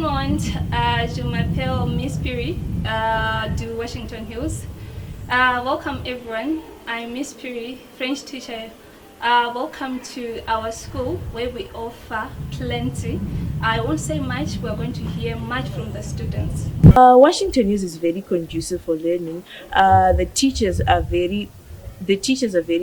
monde, je m'appelle Miss Piri de Washington Hills. Welcome everyone, I'm Miss Piri, French teacher. Welcome to our school where we offer plenty. I won't say much, we're going to hear much from the students. Washington Hills is very conducive for learning. The teachers are very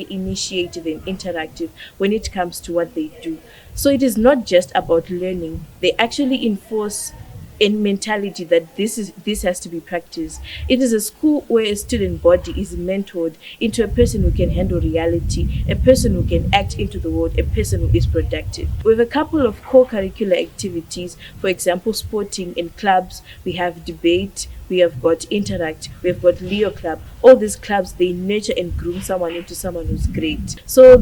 initiative and interactive when it comes to what they do. So it is not just about learning. They actually enforce a mentality that this has to be practiced. It is a school where a student body is mentored into a person who can handle reality, a person who can act into the world, a person who is productive. We have a couple of co-curricular activities, for example, sporting in clubs. We have debate, we have got interact, we have got Leo Club. All these clubs, they nurture and groom someone into someone who's great. So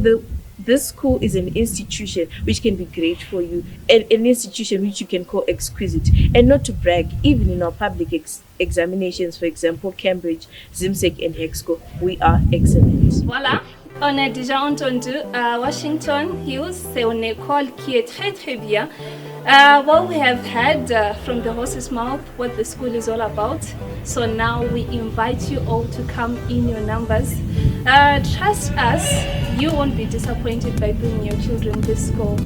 this school is an institution which can be great for you, and an institution which you can call exquisite. And not to brag, even in our public examinations, for example, Cambridge, ZIMSEC and HEXCO, we are excellent. Voilà, on a déjà entendu, Washington Hills, c'est une école qui est très très bien. Well, we have heard from the horse's mouth what the school is all about. So now we invite you all to come in your numbers. Trust us, you won't be disappointed by bringing your children to school.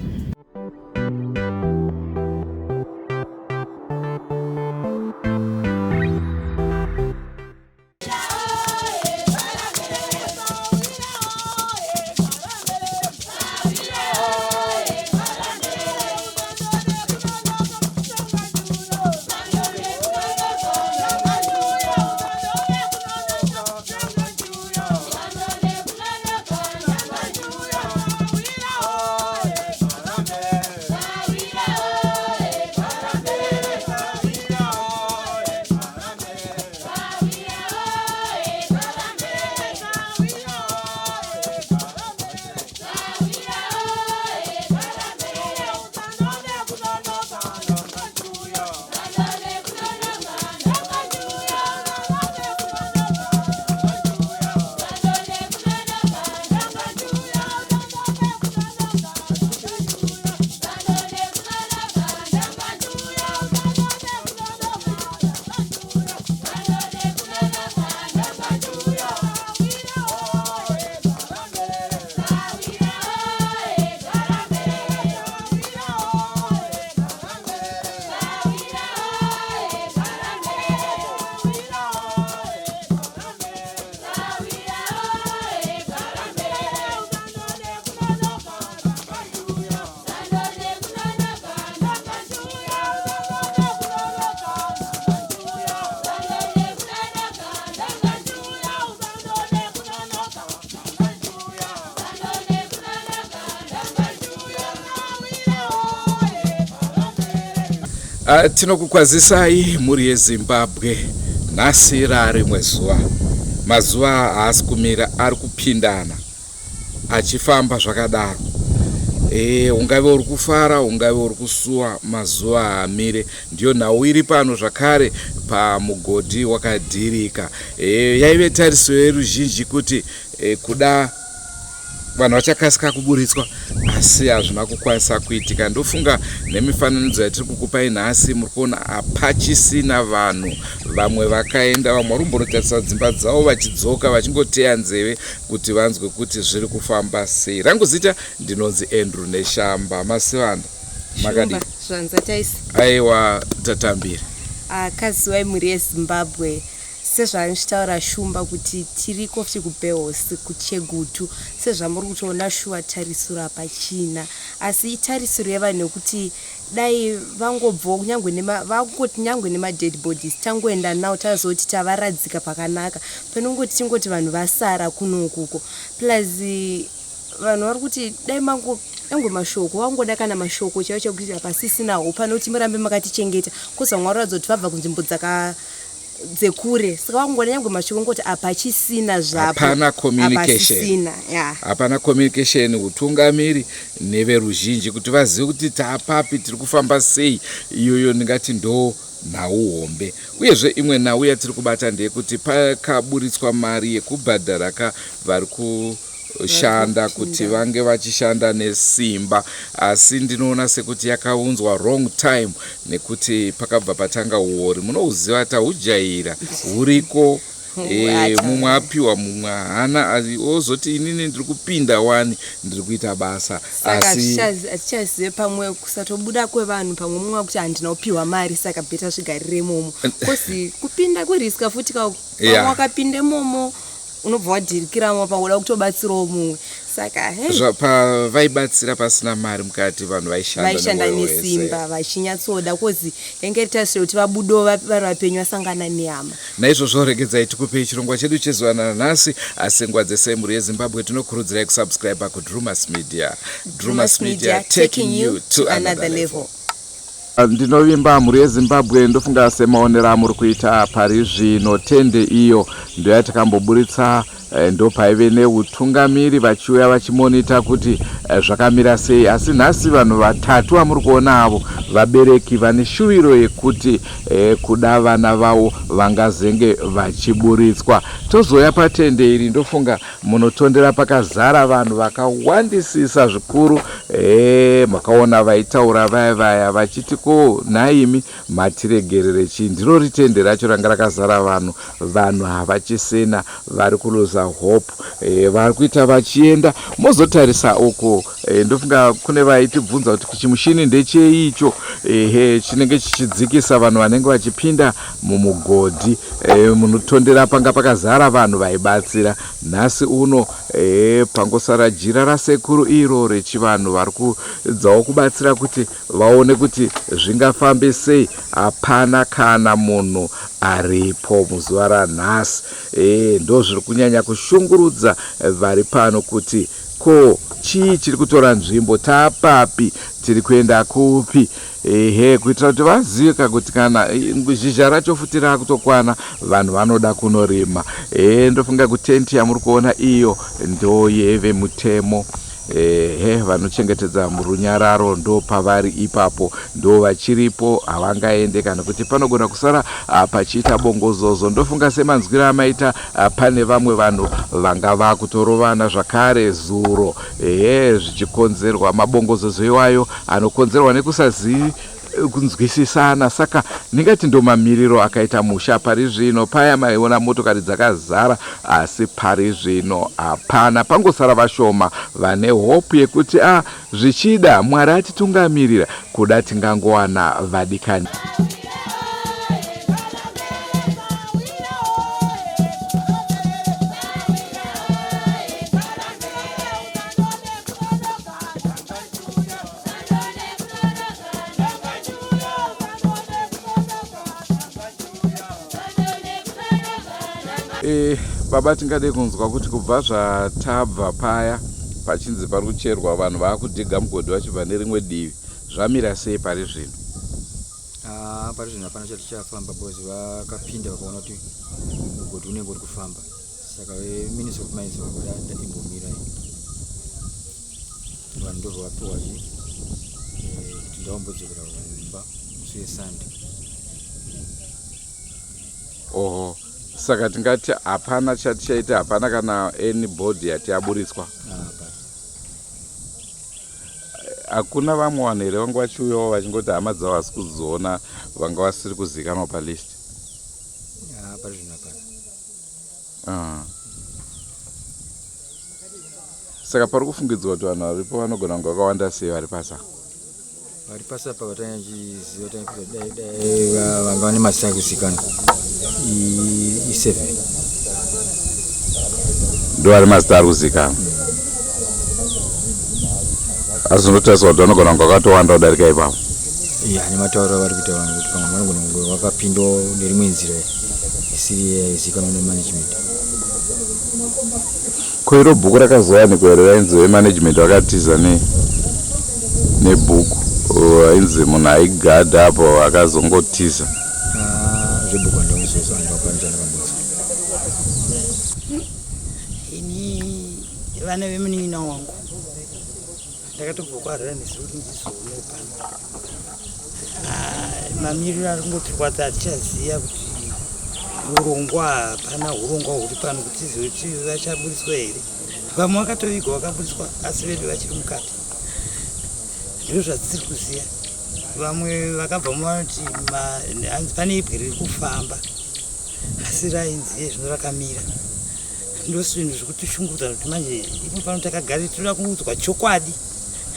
Tinokukwazisai muri yeZimbabwe. Nhasi rimwe zuva, mazuva haasi kumira, ari kupindana achifamba zvakadaro. Ungave uri kufara, ungave uri kusuwa, mazuva haamire. Ndiyo nhau iri pano zvakare pamugodhi wakadhirika. Yaive tarisiro yeruzhinji kuti kuda vanhu vachakasika kuburitswa, asi hazvina kukwanisa kuitika. Ndofunga nemifananidzo yatiri kukupai nhasi muri kuona hapachisina vanhu. Vamwe vakaenda, vamwe vari kumbonotarisa dzimba dzavo vachidzoka vachingoteya nzeve kuti vanzwe kuti zviri kufamba sei. Rangu zita ndinonzi Andrew Neshamba. Masivanda makadi zvanza taisi aiwa tatambira akazi waimhuri yeZimbabwe. Sezvanotaura Shumba kuti tiriko kuBehosi kuChegutu, sezvamuri kutoona shuwa tarisiro pachina, asi tarisiro yevanhu nekuti dai vangobvo vangoti nyangwe nema-dead bodies tangoenda nawo tazoti tavaradzika pakanaka, panongoti tingoti vanhu vasara kuno ukuko. Plus vanhu vari kuti dai nyangwe mashoko wangoda kana mashoko chaiwo chekuti hapasisinawo panoti murambe makatichengeta, koza Mwari vadzoti vabva kunzvimbo dzekure. Saka wangoda nyangwe mashoko ngoti apachisina zvapo, hapana communication utungamiri neveruzhinji kuti vazive kuti taapapi, tiri kufamba sei. Iyoyo ndingati ndo nhau hombe. Uyezve imwe nhau yatiri kubata ndeyekuti pakaburitswa mari yekubhadhara vari shanda kuti vange vachishanda nesimba, asi ndinoona sekuti yakaunzwa wrong time nekuti pakabva patanga uori. Munoziva tahujaira huriko. Mumwe apiwa mumwe hana, ozoti inini ndiri kupinda wani ndiri kuita basa. Asi atichazive pamwe kusatobuda kwevanhu pamwe mumwe akuti handina kupiwa mari saka bheta zvigarire momo. Kosi kupinda kweriska futi pamwe wakapinde momo unobva wadhirikiramo pamwe uda kutobatsirawo mumwe. Saka vaibatsira pasina mari mukati, vanhu vaishanda nesimba vachinyatsoda kozi yange ritasire kuti vabudo vari vapenyu vasangana nehama. Naizvozvo regedzai tikupei chirongwa chedu chezuva nanhasi. Asi nguva dzese mhuri yeZimbabwe tinokurudzirai kusubscribe kuDrewmas Media. Drewmas Media, taking you to another level. Ndinovimba mhuri yeZimbabwe, ndofunga semaonera muri kuita pari zvino. Tende iyo ndo yatakamboburitsa, ndo paive neutungamiri vachiuya vachimonita kuti zvakamira sei. Asi nhasi vanhu vatatu vamuri kuona avo vabereki vane shuviro yekuti kuda vana vavo vangazenge vachiburitswa. Tozoya patende iri ndofunga munotondera pakazara vanhu vakawandisisa zvikuru. Makaona vaitaura vaya vachiti ko naimi matiregerere chii. Ndiro ritende racho ranga rakazara vanhu havachisena, vari kuloza hope, vari kuita vachienda. Mozotarisa uko ndofunga kune vaitibvunza kuti chimushini ndecheicho chinenge chichidzikisa vanhu vanenge vachipinda mumugodhi. Munotondera panga pakazara vanhu vaibatsira. Nhasi uno pangosara jira rasekuru iro rechivanhu vari kudzawo kubatsira kuti vaone kuti zvingafambe sei. Hapana kana munhu aripo muzuva ranhasi. Ndo zviri kunyanya kushungurudza vari pano kuti ko chii chiri kutora nzvimbo, tapapi, tiri kuenda kupi, kuitira kuti vazive kuti kana zhizha racho futi rakutokwana vanhu vanoda kunorima. Ndofunga kuti tenti yamuri kuona iyo ndo yevemutemo. Vanochengetedza murunyararo ndo pavari ipapo, ndo vachiripo, havangaende kana kuti panogona kusara pachiita bongozozo. Ndofunga semanzwira amaita pane vamwe vanhu vanga vakutorovana zvakare zuro, zvichikonzerwa mabongozozo iwayo anokonzerwa nekusazivi kunzwisisana. Saka ndingati ndo mamiriro akaita musha pari zvino. Paya maiona motokari dzakazara, asi pari zvino hapana. Pangosara vashoma vane hope yekuti zvichida Mwari atitungamirira kuda tingangowana vadikani. Baba, tingade kunzwa kuti kubva zvatabva paya pachinzi pari kucherwa vanhu vakudhiga mugodhi vachibva nerimwe divi, zvamira sei pari zvino? Pari zvino hapana chati chafamba because vakapinda vakaona kuti mugodhi unenge uri kufamba. Saka Ministry of Mines vakada imbomira vanhu ndobva vapiwa kuti ndavambodzokera kumba musi weSunday. Oho, saka tingati hapana chati chaita, hapana kana anybody yati aburitswa. Hakuna vamwe vanhu here vanga vachiuyawo vachingoti hama dzavo vasi kuzoona vanga vasiri kuzivikanwa palist? Pari zvino hapana. Saka pari kufungidzwa kuti vanhu varipo vanogona kunge vakawanda sei vari pasa? Vari pasa pakatanya chiziva dai vanga vane mazita ekuzivikanwa i7 ndo vari mazita ari kuzivikanwa. Asi unotariswa kuti vanogona kunge vakatowanda kudarika ipapo. Nematauro vari kuita vanhu kuti pamwe vanogona kunge vakapindawo nerimwe nzira isiri yaizivikanwa nemanagement. Ko iro bhuku rakazowanikwa here rainzi vemanagement vakatiza nebhuku ainzi munhu aigadha apo akazongotiza? Zvebhuku handauzozo handaupanjana pambudzi. Ini vana vemunin'ina wangu ndakatobva kwarira nezuro ndizoone pano. Mamiriro ari kungotirwadza atichaziva kuti urongwa hapana urongwa huri pano kuti tizive kuti vachaburitswa here. vamwe vakatoviga vakaburiswa asi vedu vachiri mukati. Ndizvo zvatiri kuziva. Vamwe vakabva muvanoti hanzi pane ibwe riri kufamba asi rainzi zvino rakamira. Ndosvinhu zvekutishungudza kuti manje ipo pano takagara tinoda kuudzwa chokwadi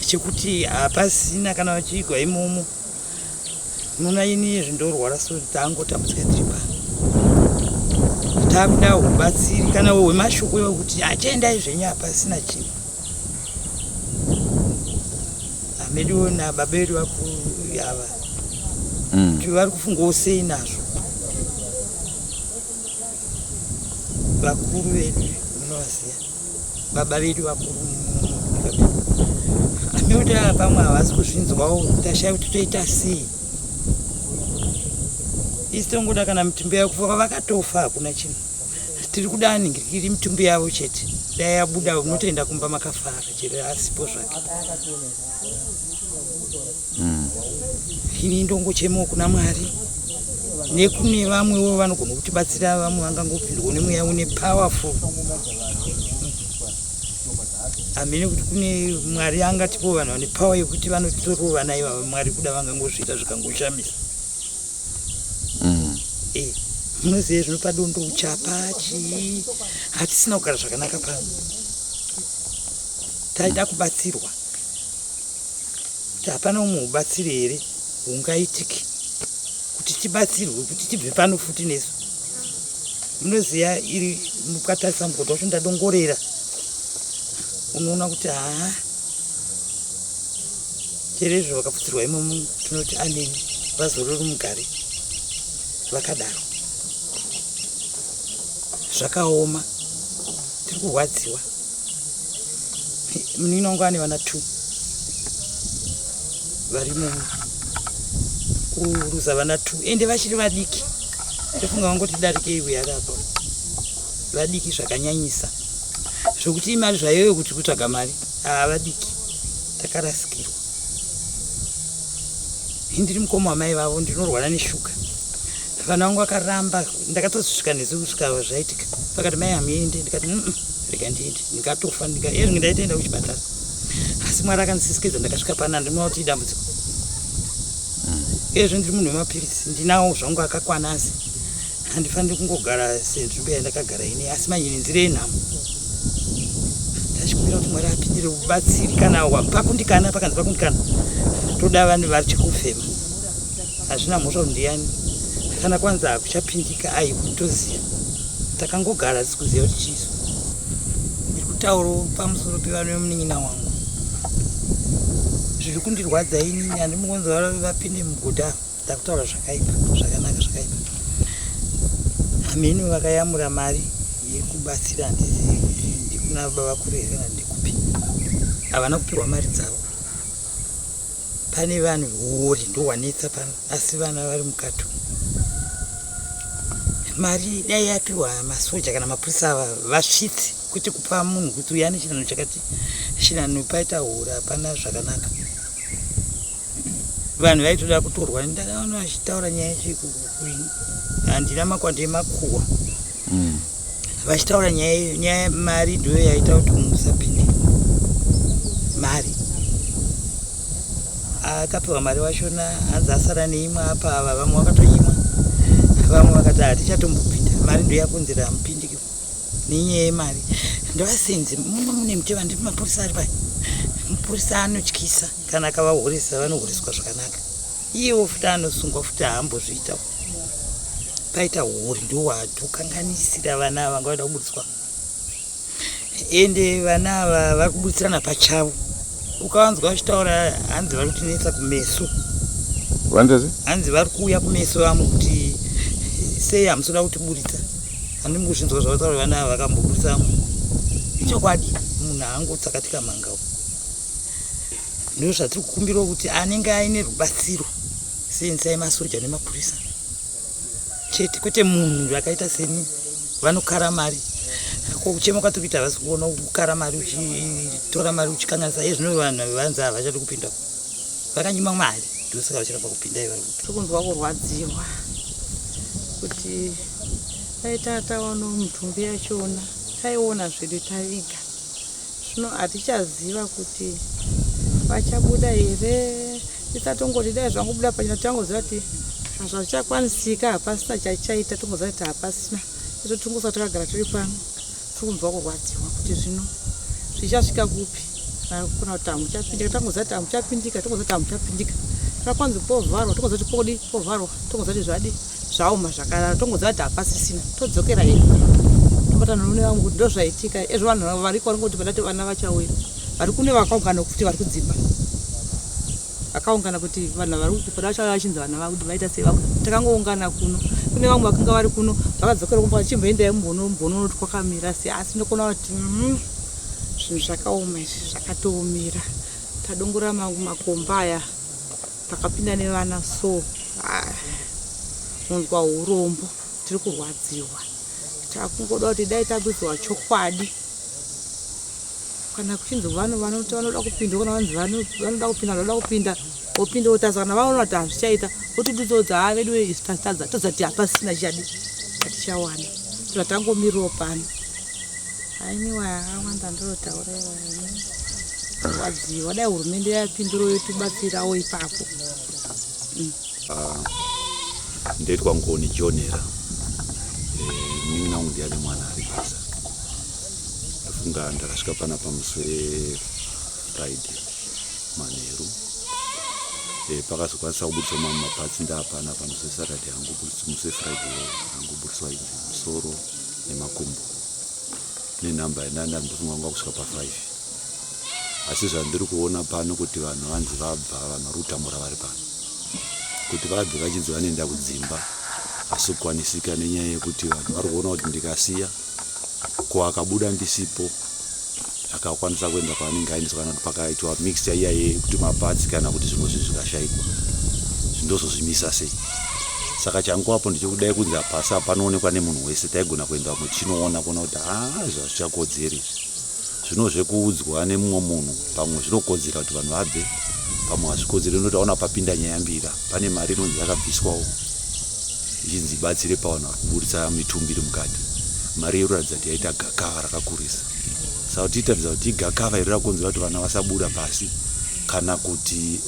chekuti hapasina kana vachigwa imomo. Muna ini zvindorwara so tangotambudzika tiri pano. Takuda ubatsiri kana hwemashoko wekuti achaendai zvenyu hapasina chinhu. Amedu nababa vedu yava kuti vari kufungawo sei nazvo. Vakuru vedu munovaziva, baba vedu vakuru ameuti pamwe havasi kuzvinzwawo tashaya kuti toita sei. Isi tongoda kana mitumbi yavo kufa vakatofa hakuna chinhu. Tiri kuda ningirikiri mitumbi yavo chete. Dai yabuda unotoenda kumba makafara chero asipo zvake. Ini ndongochemawo kuna Mwari nekune vamwewo vanogona kutibatsira. Vamwe vangangopindwa nemweya une powerful. Amene kuti kune Mwari angatipo vanhu vane power yekuti vanotorova vana ivava. Mwari kuda vangangozviita zvikangoshamisa. Munoziva zvinopa dondo uchapa chii. Hatisina kugara zvakanaka pano. Taida kubatsirwa. Kuti hapana umwe ubatsiri here hungaitiki kuti tibatsirwe kuti tibve pano futi nesu. Munoziva iri mukatarisa mugota wacho ndadongorera. Unoona kuti cherezvo vakaputsirwa imomo tinoti aneni vazorori mugare vakadaro. Zvakaoma. Tiri kurwadziwa. Munini wangu ane vana 2 vari kuruza vana 2 ende vachiri vadiki. Ndofunga vangoti darikei uyari apa. Vadiki zvakanyanyisa. Zvokuti imari zvayoyo kuti kutsvaga mari havadiki. Takarasikirwa. Ndiri mukoma wamai vavo ndinorwara neshuga. Vana vangu vakaramba ndakatosvika nesu kusvika zvaitika. Vakati mai hamuende. Ndikati rega ndiende. Ndikatofa ezvinge ndaitoenda kuchipatara. Asi Mwari akandisisikidza ndakasvika pana ndinoona kuti idambudziko. Ezvo ndiri munhu wemapirisi ndinawo zvangu akakwana asi handifaniri kungogara senzvimbo yandakagara ine asi manje nenzira yenhamo. Ndachikumbira kuti Mwari apindire ubatsiri kana pakundikana pakanzi pakundikana. Toda vanhu vari chekufema. Hazvina mhosva kuti ndiani. Kana kwanza hakuchapindika aikutoziva. Takangogara sikuziva kuti chizo. Ndiri kutaurawo pamusoro pevanhu vemunin'ina wangu. Zviri kundirwadza ini handimukonzwa vapinde mugodha. Takutaura zvakaipa zvakanaka zvakaipa. Ameni vakayamura mari yekubatsira handizivi kuti ndikuna baba vakuru here kana ndikupi. Havana kupirwa mari dzavo. Pane vanhu hori ndowanetsa pano asi vana vari mukato. Mari dai yapirwa masoja kana mapurisa ava vasvitsi kuti kupa munhu kuti uya nechinhanho chakati chinhanho paita hura hapana zvakanaka. Vanhu vaitoda kutorwa. Ndakaona vachitaura nyaya yechikuini. Handina makwande emakuhwa. Vachitaura nyaya mari ndiyo yaita kuti munhu usapinde. Mari. Akapiwa mari wachona hanzi asara neimwe apa ava vamwe vakatonyimwa. Vamwe vakati hatichatombopinda. Mari ndiyo yakonzera hamupindiki nenyaya yemari. Ndovasenzi mune muteva ndi mapurisa ari pai. Mupurisa anotyisa kana akavahoresa vanohoreswa zvakanaka. Iyewo futi anosungwa futi haambozviitawo. Paita hori ndiwo watokanganisira vana ava ngavada kuburitswa. Ende vana ava vari kuburitsirana pachavo. Ukavanzwa vachitaura hanzi vari kutinetsa kumeso. Hanzi vari kuuya kumeso vamwe kuti sei hamusoda kutiburitsa. Handimuzvinzwa zvavataura vana ava vakamboburitsa vamwe. Ichokwadi munhu haangotsakatika mangawo. Ndizvo zvatiri kukumbirawo kuti anenge aine rubatsiro seenzai masoja nemapurisa chete kwete munhu akaita seni vanokara mari. Kuchema kwatiri kuita havasi kuona kukara mari uchitora mari uchikanganisa. Ezvino vanhu vanzi havachadi kupinda. Vakanyima mari ndosaka vachiramba kupinda ivari. Tokunzwa kurwadziwa kuti taita taona mutumbi yachona taiona zvedu taviga zvino hatichaziva kuti vachabuda here. Tisatongoti dai zvangobuda pachena tangoziva kuti zvichakwanisika hapasina chachaita, tongoziva kuti hapasina. Izvo tongosa takagara tiri pano tikunzwa kurwadziwa kuti zvino zvichasvika kupi. Kuna kuti hamuchapindika, tangoziva kuti hamuchapindika, tongoziva kuti hamuchapindika. Takwanzi povharwa, tongoziva kuti podi povharwa, tongoziva kuti zvadi zvaoma zvakarara, tongoziva kuti hapasisina, todzokera hedu. Tobatana nevamwe kuti ndozvaitika. Ezvo vanhu variko varingoti vadati vana vachawira. Vari kune vakaungana kuti vari kudzimba. Vakaungana kuti vanhu vari kuti pada vachinzi vana vavo kuti vaita sei vabuda. Takangoungana kuno. Kune vamwe vakanga vari kuno vakadzokera kumba vachimboenda mumbono kwakamira sei. Asi ndokona kuti zvinhu zvakaoma izvi zvakatoomera. Tadongora makomba aya pakapinda nevana so munzwa urombo tiri kurwadziwa. Takungoda kuti dai tabvunzwa chokwadi. Kana kuchinzi vanhu vanoti vanoda kupinda, kana vanzi vanoda kupinda, vopinda votadza, kana vaona kuti hazvichaita votidzodzodza vedu tadza tozati hapasina chadi hatichawana. Tatangomirawo pano. Ainiwa yakawanda ndotaura kurwadziwa. Dai hurumende yapindiro yotibatsirawo ipapo. Ndetwa ngoni jonera. Mimi nangu ndiani mwana ari basa. Ndafunga ndakasvika panapa musi Friday manheru. Pakazokwanisa kubudiswa mamwe mapatsi ndapana pamusi Saturday hangoburiswa, musi Friday hangoburiswa musoro nemakumbo. Nenhamba yandandofunga ngwa kusvika pa5. Asi zvandiri kuona pano kuti vanhu vanzi vabva, vanhu vari kutamura vari pano. Kuti vabve vachinzi vanoenda kudzimba. Asi kukwanisika nenyaya yekuti vanhu vari kuona kuti ndikasiya ko akabuda ndisipo akakwanisa kuenda kwaanenge aendeswa, kana kuti pakaitwa mixture iya yekuti mapatsi kana kuti zvimwe zvinhu zvikashayikwa zvindozozvimisa sei. Saka changuvapo ndichikudai kunzi hapasi panoonekwa nemunhu wese, taigona kuenda muchinoona kuona kuti zvazvichakodzeri. Zvino zvekuudzwa nemumwe munhu pamwe zvinokodzera kuti vanhu vabve, pamwe hazvikodzeri. Ndotaona papinda nyaya mbiri. Pane mari inonzi yakabviswawo ichinzi ibatsire pavanhu vari kuburitsa mitumbi iri mukati. Mari inoratidza kuti yaita gakava rakakurisa. Saka tichitarisa kuti igakava iri rakonzera kuti vana vasabuda pasi, kana kuti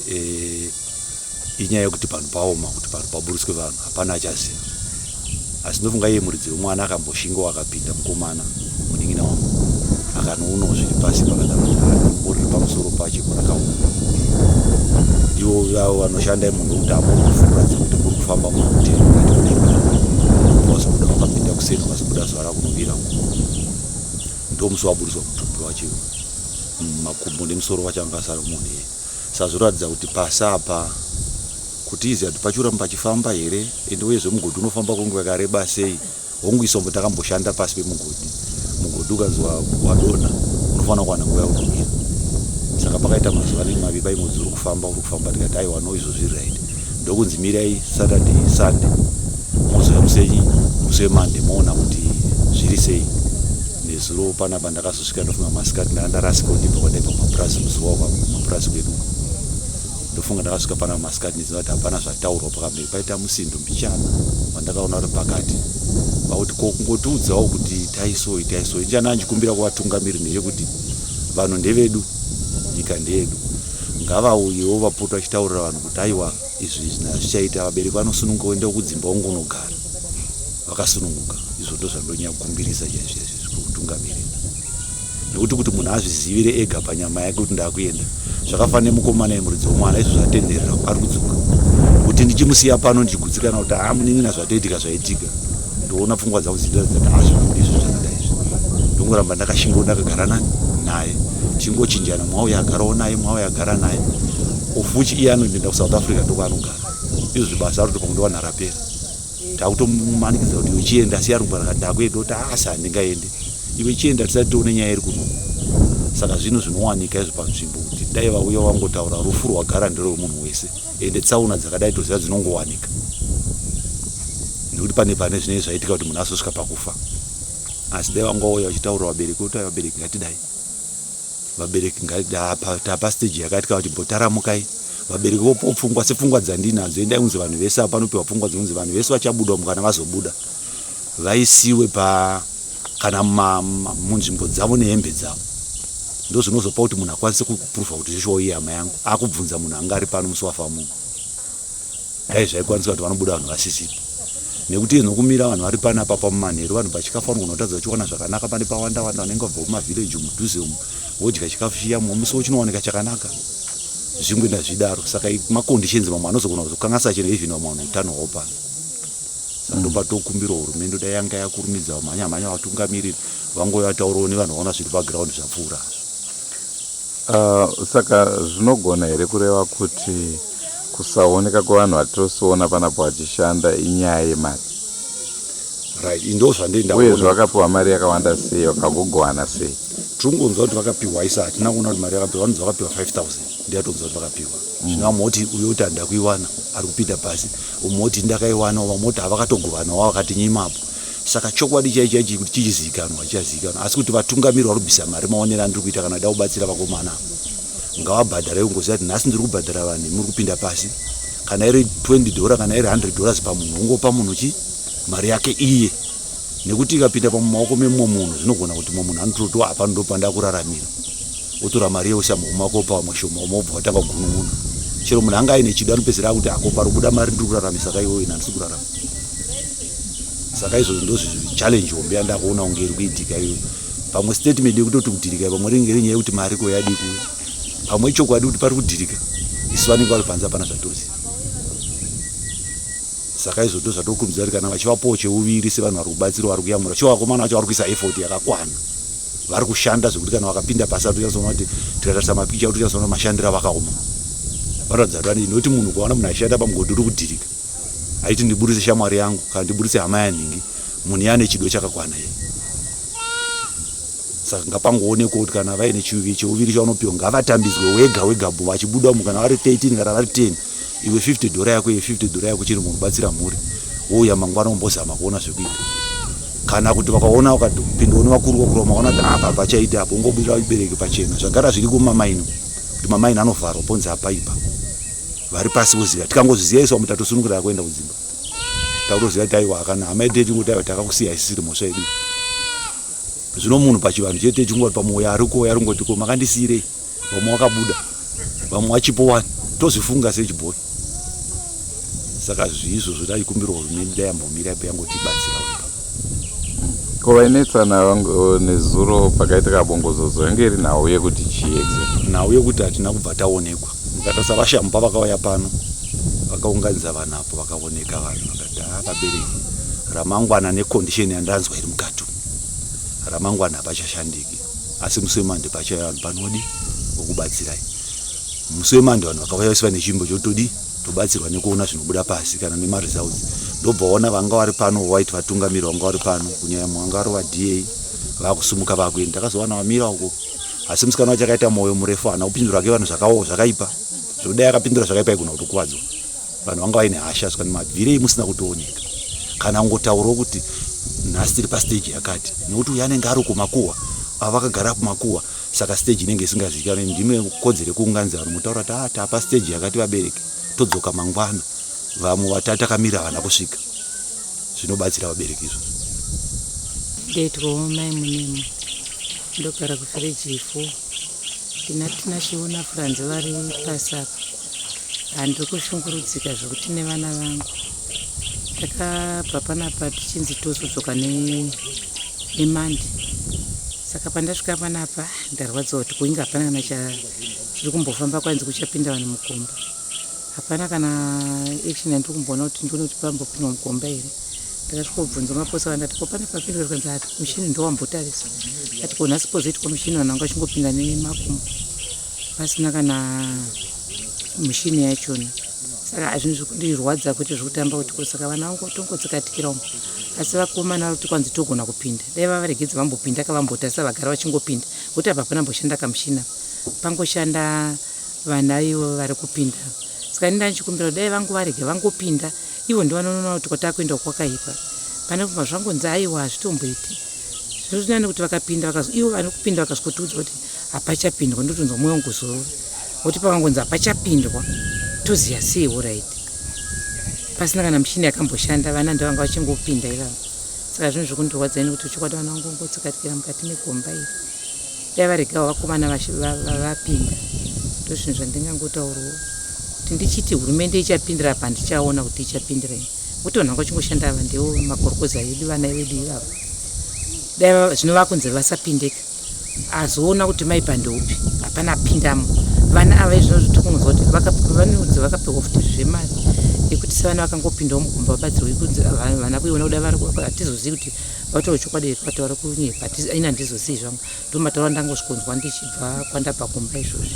inyaya yekuti panhu paoma, kuti panhu paburiswe vanhu hapana achaziva. Asi ndofunga iye muridzi wemwana akamboshingawo akapinda mukomana munin'ina wangu akanoonawo zviri pasi pakadaro pamusoro pacho rakaoma. Ivo vavo vanoshanda munhu wekuti ambofuratsa kuti muri kufamba muhoteri mukati kunemba. Vazobuda vakapinda kuseni, vazobuda zuva rakunovira. Ndo musi waburiswa mutumbi wacho makumbo nemusoro wacho angasara munhu iye. Saka zvoratidza kuti pasi apa kuti iziva kuti pachiramba pachifamba here, ende uyezve mugodhi unofamba kwenguva yakareba sei. Hongu isombo takamboshanda pasi pemugodhi. Mugodhi ukanzi wadonha unofanira kuwana nguva yakunomira. Saka pakaita mazuva nemaviri paimodzi uri kufamba tikati aiwa no izvo zviri right. Ndokunzi mirai Saturday Sunday mozouya musi weMonday moona kuti zviri sei. Nezuro panapa ndakazosvika ndofunga masikati ndarasika ndibva kwandaipa mapurasi musi wavo mapurasi kwedu. Ndofunga ndakasvika panapa masikati ndiziva kuti hapana zvataurwa pakamberi. Paita musindo mbichana wandakaona uri pakati vakuti kungotiudzawo kuti taisoi. Njana anjikumbira kuvatungamiri ndeyekuti vanhu ndevedu, nyika ndeyedu. Ngavauyewo vapota vachitaurira vanhu kuti aiwa izvi hazvichaita. Vabereki vanosununguka kuenda kudzimba ungonogara vakasununguka. Izvo ndo zvandonyanya kukumbirisa chaizvo kutungamirira. Nekuti kuti munhu azvizivire ega panyama yake kuti ndakuenda. Zvakafanira nemukomana yemuridzi womwana, izvo zvatenderera ari kudzoka. Kuti ndichimusiya pano ndichigutsikana kuti munin'ina zvatoitika zvaitika. Ndoona pfungwa dzangu dzichiratidza kuti hazvibudi izvo zvakadai izvi. Ndongoramba ndakashingawo ndakagara naye. Chingochinjana, mwauya agarawo naye, mwauya agara naye. Ofuchi iye anoenda kuSouth Africa ndokwaanogara. Izvo zvibasa ari kuti pangu rapera. Takutomumanikidza kuti uchienda siya rumbwana ndakuenda kuti asi handingaende. Iwe chienda tisati tione nyaya iri kuno. Saka zvino zvinowanika izvo panzvimbo kuti dai vauya wangotaura rufu rwagara nderemunhu wese. Ende tsaona dzakadai toziva dzinongowanika. Nekuti pane zvinenge zvaitika kuti munhu azosvika pakufa. Asi dai vangauya vachitaura vabereki kuti vabereki ngatidai. Vabereki tapa stage yakatika kuti mbotaramukai. Vabereki vopfungwa sepfungwa dzandinadzo. Endai unzi vanhu vese apanopiwa pfungwa dzonzi vanhu vese vachabuda kana vazobuda vaisiwe kana munzvimbo dzavo nehembe dzavo. ndozvinozopa kuti munhu akwanise kupruvha kuti zveshowo iye hama yangu akubvunza munhu anga ari pano musi wafa munhu dai zvaikwanisika kuti vanobuda vanhu vasisipo nekuti nokumira vanhu vari panapa pamumanheru vanhu pachikafu vanogona kutadza vachiwana zvakanaka pane pawanda wanda vanenge vabva kumavhileji mudhuze umu vodya chikafu chiya musi chinooneka chakanaka zvingoenda zvidaro saka maconditions mamwe anozogona kuzokanganisa chero even vamwe vanhu utano hwavo pano saka ndopa tokumbira hurumende dai yanga yakurumidza vamhanya vatungamiriri vangouya vataurawo nevanhu vaona zviri paground zvapfuura saka zvinogona here kureva kuti kusaoneka kwevanhu vatosiona panapo vachishanda inyaya yemari right ndo zvandenda uye zvakapiwa mari yakawanda sei vakagogowana sei tiringonzwa kuti vakapiwa isa hatina kuona kuti mari yakapiwa vanonzi vakapiwa 5,000 ndiyatonzwa kuti vakapiwa zvino vamwe kuti uyo kuti handida kuiwana ari kupinda pasi umwe kuti ndakaiwana vamwe kuti havakatogovanawo vakatinyemapo saka chokwadi chaichi kuti chichizivikanwa chichazivikanwa asi kuti vatungamiri vari kubvisa mari maonero ndiri kuita kana da kubatsira vakomana ngavabhadhara ungoziva kuti nhasi ndiri kubhadhara vanhu muri kupinda pasi kana iri $20 kana iri $100 pamunhu ungopa munhu chi mari yake iye nekuti ikapinda pamaoko memumwe munhu zvinogona kuti mumwe munhu anototo hapano ndopanda kuraramira otora mari yose mumaoko pamwe shoma umobva watanga kugunun'una chero munhu anga aine chido anopedzera kuti akopa robuda mari ndiri kuraramisa saka iwe handisi kurarama saka izvozvo ndozvichallenge hombe yandakuona kunge iri kuitika iyo pamwe statement yekutoti kudhirika pamwe ringe rinyaya yekuti mari ko yadi kuuya pamwe chokwadi kuti pari kudhirika isu vanenge vari panze hapana zvatoziva saka izvozvo zvatokurudzira kuti kana vachivapowo cheuviri sevanhu vari kubatsira vari kuyamura chivo vakomana vacho vari kuisa effort yakakwana vari kushanda zvekuti kana vakapinda pasi atochazoona kuti tikatarisa mapicha atochazoona mashandiro avakaoma vanoratidza kuti vanei nokuti munhu kuvaona munhu achishanda pamugodhi uri kudhirika haiti ndiburitse shamwari yangu kana ndiburitse hama yanhingi munhu yane chido chakakwana iye saka ngapangoonekwa kuti kana vaine cheuviri chavanopiwa ngavatambidzwe wega wega bo vachibuda umu kana vari 13 kana vari 10 iwe $50 yako iye $50 yako chiri mukubatsira mhuri wouya mangwana umbozama kuona zvekuita kana kuti vakaona ukapinda une vakuru vakuru vamaona kuti apa pachaita apo ungobudira vabereki pachena zvagara zviri kumamaini kuti mamaini anovharwa ponzi apaipa vari pasi voziva tikangozviziva isu mutatosunungurira kuenda kudzimba takutoziva kuti aiwa kana hama yedu tingoti takakusiya isisiri mhosva yedu zvino munhu pachivanhu chete chingoti pamwoyo ariko yaringoti ko makandisiyirei vamwe vakabuda vamwe vachipowani tozvifunga sechibhoi saka zviizvo zvodachikumbira hurumende dayambomira ipo yangotibatsira wega kuvainetsana nezuro pakaitika bongozozo yange iri nhau yekuti chiedze nhau yekuti hatina kubva taonekwa mukatasa vashampa vakauya pano vakaunganidza vanhu apo vakaoneka vanhu vakati akabereki ramangwana necondisheni yandanzwa iri mukati ramangwana hapachashandiki asi musi wemande pachaya vanhu panodi vokubatsirai musi wemande vanhu vakauya vese vane chimbo chotodi tobatsirwa nekuona zvinobuda pasi kana nemaresults ndobva waona vanga vari pano waiti vatungamiri vanga vari pano kunyanya mwanga vari vada vakusumuka vakuenda ndakazowana vamira uko asi musikana wacho akaita mwoyo murefu hana kupindura ke vanhu zvakaipa zvodai akapindura zvakaipa igona kutokuvadzwa vanhu vanga vaine hasha saka mabvirei musina kutooneka kana ungotaurawo kuti nhasi tiri pastage yakati nekuti uyo anenge ari kumakuhwa ava vakagara kumakuhwa saka stage inenge isingazivikanwi ndime kodzero yekuunganidza vanhu mutaura kuti tapa stage yakati vabereki todzoka mangwana vamwe vatatakamira havana kusvika zvinobatsira vabereki izvozvo ndaitwawo mai munemo ndogara kufreji 4 tina chiona furanzi vari pasi apa handiri kushungurudzika zvokuti nevana vangu takabva panapa tichinzi tosodzoka nemandi saka pandasvika panapa ndarwadza kuti kuinga hapana kana chiri kumbofamba kwanzi kuchapinda vanhu mukomba hapana kana action yandiri kumboona kuti ndione kuti pambopindwa mukomba here ndakasvika kubvunza maposa vandati ko pane papindwa rikanzi ati mushini ndowambotarisa ati ko nhasi pozoitwa mushini vanhu vanga vachingopinda nemakumbo pasina kana mushini yachona saka zvinhu zviri kundirwadza kuti zviri kutamba kuti saka vana vangu tongodzikatikira umo asi vakomana kuti kwanzi togona kupinda dai vavaregedza vambopinda kavambotarisa vagara vachingopinda kuti apa hapana mboshanda kamushina pangoshanda vana ivo vari kupinda saka ndinda ndichikumbira dai vangu varege vangopinda ivo ndivanoona kuti kwatakuenda kwakaipa pane kubva zvangonzi aiwa hazvitomboiti zvinozvinani kuti vakapinda ivo vane kupinda vakasvikotiudza kuti hapachapindwa ndotonzwa mwoyo ngozorora kuti pavangonzi hapachapindwa toziya seiwo raiti pasina kana mushini yakamboshanda vana ndovanga vachingopinda ivavo saka zvinhu zvikundirwadza ini kuti chokwadi vana vangu ngotsikatikira mukati megomba iri dai varegawo vakomana vapinda. Ndozvinhu zvandingangotaurawo kuti ndichiti hurumende ichapindira apa ndichaona kuti ichapindirai. Kuti vanhu vachingoshanda ava ndiwo makorokoza edu, vana vedu ivavo. Dai zvinova kunze vasapindeka, azoona kuti maipande upi, hapana pindamo. Vana ava izvozvitokunzwa kuti vanonzi vakapiwa futi zvemari yekuti sevana vakangopindawo mugomba vabatsirwe kunzi vana kuiona kuda hatizozivi kuti vataura chokwadi here vataura kunyepa, ina handizozivi zvangu. Ndomataura ndangosvikonzwa ndichibva kwandabva kumba izvozvi.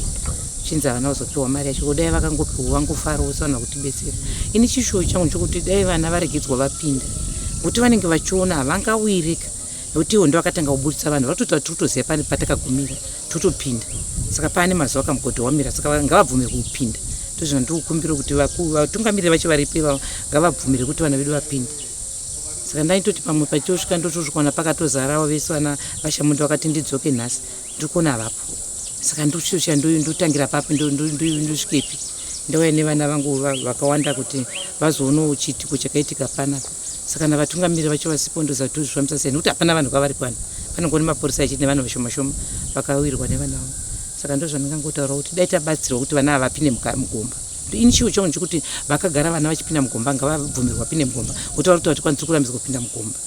Chinzi vana vazopiwa mari yacho, dai vakangopiwa vangofarawo sevanhu vakutibetsera. Ini chishuwo changu chokuti dai vana varegedzwa vapinda, kuti vanenge vachiona havangawirika. Nokuti iwo ndovakatanga kuburitsa vanhu, vatotatoziva pane patakagumira totopinda. Saka pane mazuva akamugodho wamira, saka ngavabvumire kupinda. Ndozvandikukumbira kuti vatungamiriri vacho varipo ngavabvumire kuti vana vedu vapinde. Saka ndaitoti pamwe pachosvika ndotosvikaona pakatozarawo vese vana vashamunda vakati ndidzoke nhasi ndikuona avapo. Saka ndochosha ndotangira papi ndosvikepi. Ndauya nevana vangu vakawanda kuti vazoonawo chiitiko chakaitika panapa. Saka navatungamiriri vacho vasipo ndozvatozvifambisa sei, nekuti hapana vanhu vavari kwana. Panongoni mapurisa achiti nevanhu vashoma-shoma vakawirwa nevana vavo. Saka ndozvandingangotaura kuti dai tabatsirwa kuti vana ava vapinde mugomba. Ini chiwo changu chekuti vakagara vana vachipinda mugomba ngavabvumirwe vapinde mugomba, kuti vari kuti tikwanise kurambidza kupinda mugomba.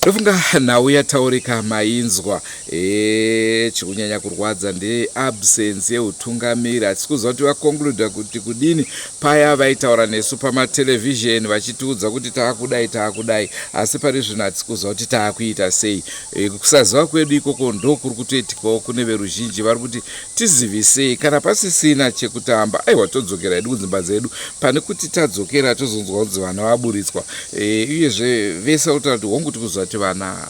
Ndofunga nhau yataurika mainzwa chikunyanya kurwadza ndeabsence yeutungamiri. Hatisi kuziva kuti vakonkluda kuti kudini paya vaitaura nesu pamatelevision vachitiudza kuti taakudai, asi pari zvino hatisi kuziva kuti taakuita sei. Kusaziva kwedu ikoko ndokuri kutoitikawo kune veruzhinji vari kuti tizivisei kana pasisina chekutamba. Aiwa, todzokera hedu kudzimba dzedu pane kuti tadzokera tozonzwa kunzi vana vaburitswa. Uyezve vese kutaura kuti hongu tikuziva kuti vana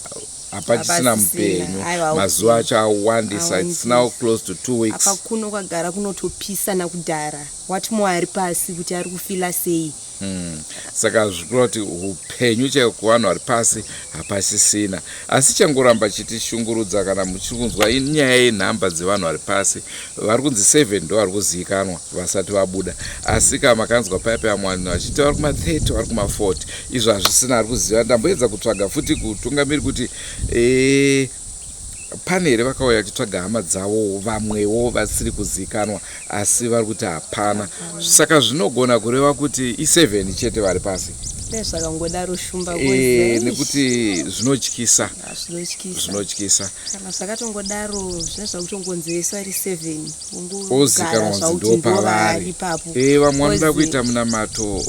hapachisina mupenyu, mazuva acho awandisa, it's now close to 2 weeks. Apa kuno kwagara kunotopisana kudhara, wati mwari pasi kuti ari kufila sei. Saka zvikuru kuti upenyu chaiko kuvanhu vari pasi hapasisina. Asi changoramba chitishungurudza kana muchikunzwa inyaya yenhamba dzevanhu vari pasi, vari kunzi 7 ndo vari kuzivikanwa vasati vabuda. Asi kama makanzwa paipa yamwani vachiti vari kuma-30 vari kuma-40, izvo hazvisina ari kuziva. Ndamboedza kutsvaga futi kutungamiri kuti pane here vakauya vachitsvaga hama dzavo vamwewo vasiri kuzivikanwa, asi vari kuti hapana. Saka zvinogona kureva kuti i7 chete vari pasi. Zvakangodaro shumba nekuti zvinotyisa. Kana zvakatongodaro zvinezva kutongonzesa ri 7 ozikanwa kuti ndopavari. Vamwe vanoda kuita munamato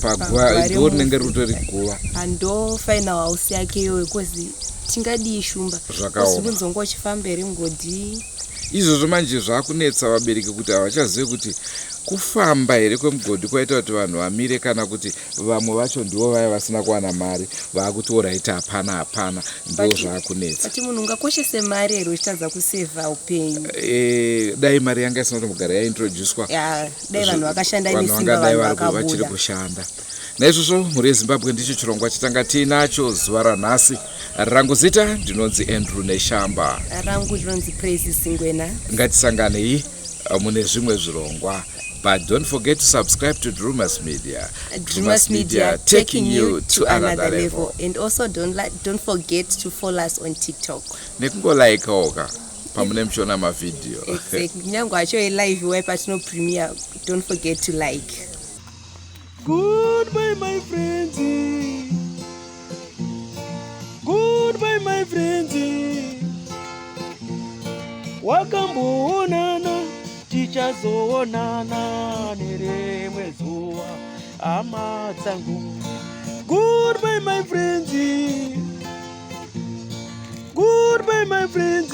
paguva rinenge ritori guva. Andofaina house yake iyoyo kozi tingadi shumba. Zvakaoma. Uchifamba eri ngodhi. Izvozvo manje zvakunetsa vabereki kuti havachazivi kuti kufamba here kwemugodhi kwaita kuti vanhu vamire kana kuti vamwe vacho ndivo vaya vasina kuwana mari vakuti oraiti hapana ndo zvakunetsa. Kuti munhu ungakoshese mari here uchitadza kusevha upenyu. Dai mari yanga isina kumbogara yaintroducedwa. Dai vanhu vakashanda nesimba vanhu vakabuda. Vachiri kushanda. Naizvozvo mhuri yeZimbabwe ndicho chirongwa chitanga tiinacho zuva ranhasi. Rangu zita ndinonzi Andrew Neshamba. Rangu ndinonzi Praise Singwena. Ngatisanganei mune zvimwe zvirongwa. But don't forget to subscribe to Drewmas Media. Drewmas Media taking you to another level. And also don't forget to follow us on TikTok. Nekungolaika oka pamune mchiona mavideo. Exactly. Nyangwa acho live where patino premiere. Don't forget to like. Goodbye, my friends. Goodbye, my friends. Wakamboonana, tichazoonana nerimwe zuva, hama dzangu. Goodbye, my friends. Goodbye, my friends.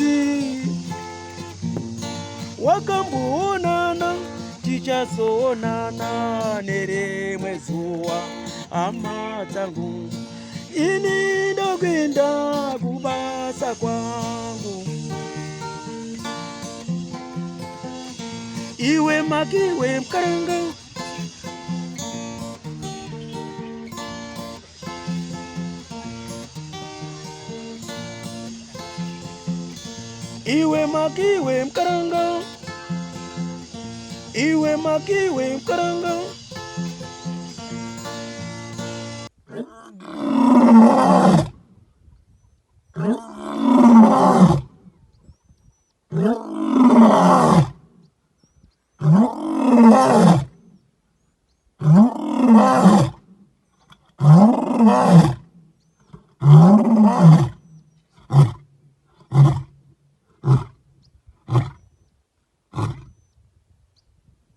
Wakamboonana, tichazoonana nerimwe zuva, hama dzangu. Ini ndokwenda kubasa kwangu. Iwe makiwe mkaranga. Iwe makiwe mkaranga. Iwe makiwe mkaranga.